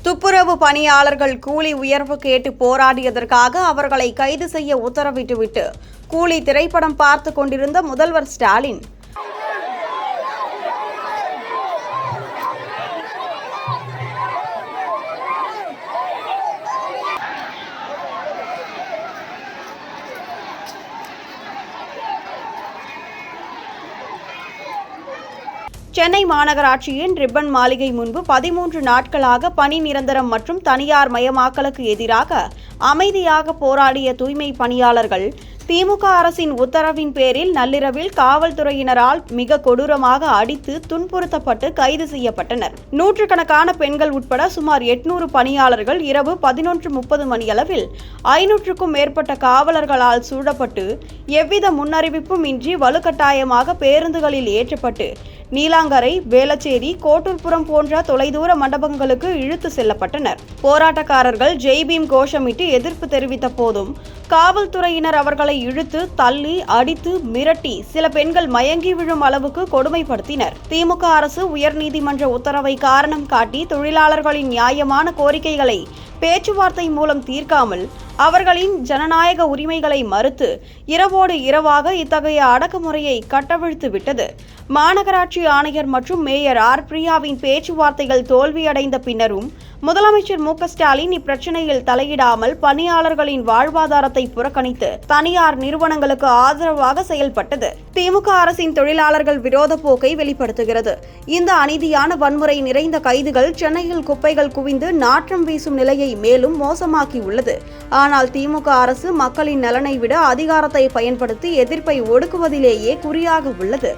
துப்புரவு பணியாளர்கள் கூலி உயர்வு கேட்டு போராடியதற்காக அவர்களை கைது செய்ய உத்தரவிட்டுவிட்டு கூலி திரைப்படம் பார்த்து கொண்டிருந்த முதல்வர் ஸ்டாலின் சென்னை மாநகராட்சியின் ரிப்பன் மாளிகை முன்பு 13 நாட்களாக பணி நிரந்தரம் மற்றும் தனியார் மயமாக்கலுக்கு எதிராக அமைதியாக போராடிய தூய்மை பணியாளர்கள் திமுக அரசின் உத்தரவின் பேரில் நள்ளிரவில் காவல்துறையினரால் மிக கொடூரமாக அடித்து துன்புறுத்தப்பட்டு கைது செய்யப்பட்டனர். நூற்றுக்கணக்கான பெண்கள் உட்பட சுமார் 800 பணியாளர்கள் இரவு 11:30 மணியளவில் 500க்கும் மேற்பட்ட காவலர்களால் சூழப்பட்டு எவ்வித முன்னறிவிப்பும் இன்றி வலுக்கட்டாயமாக பேருந்துகளில் ஏற்றப்பட்டு நீலாங்கரை, வேளச்சேரி, கோட்டூர்புரம் போன்ற தொலைதூர மண்டபங்களுக்கு இழுத்து செல்லப்பட்டனர். போராட்டக்காரர்கள் ஜெய்பீம் கோஷமிட்டு எதிர்ப்பு தெரிவித்த போதும் காவல்துறையினர் அவர்களை இழுத்து தள்ளி அடித்து மிரட்டி சில பெண்கள் மயங்கி விழும் அளவுக்கு கொடுமைப்படுத்தினர். திமுக அரசு உயர்நீதிமன்ற உத்தரவை காரணம் காட்டி தொழிலாளர்களின் நியாயமான கோரிக்கைகளை பேச்சுவார்த்தை மூலம் தீர்க்காமல் அவர்களின் ஜனநாயக உரிமைகளை மறுத்து இரவோடு இரவாக இத்தகைய அடக்குமுறையை கட்டவிழ்த்து விட்டது. மாநகராட்சி ஆணையர் மற்றும் மேயர் ஆர். பிரியாவின் பேச்சுவார்த்தைகள் தோல்வியடைந்த பின்னரும் முதலமைச்சர் மு.க.ஸ்டாலின் இப்பிரச்சனையில் தலையிடாமல் பணியாளர்களின் வாழ்வாதாரத்தை புறக்கணித்து தனியார் நிறுவனங்களுக்கு ஆதரவாக செயல்பட்டது திமுக அரசின் தொழிலாளர்கள் விரோத போக்கை வெளிப்படுத்துகிறது. இந்த அநீதியான வன்முறை நிறைந்த கைதுகள் சென்னையில் குப்பைகள் குவிந்து நாற்றம் வீசும் நிலையை மேலும் மோசமாக்கியுள்ளது. ஆனால் திமுக அரசு மக்களின் நலனை விட அதிகாரத்தை பயன்படுத்தி எதிர்ப்பை ஒடுக்குவதிலேயே குறியாக உள்ளது.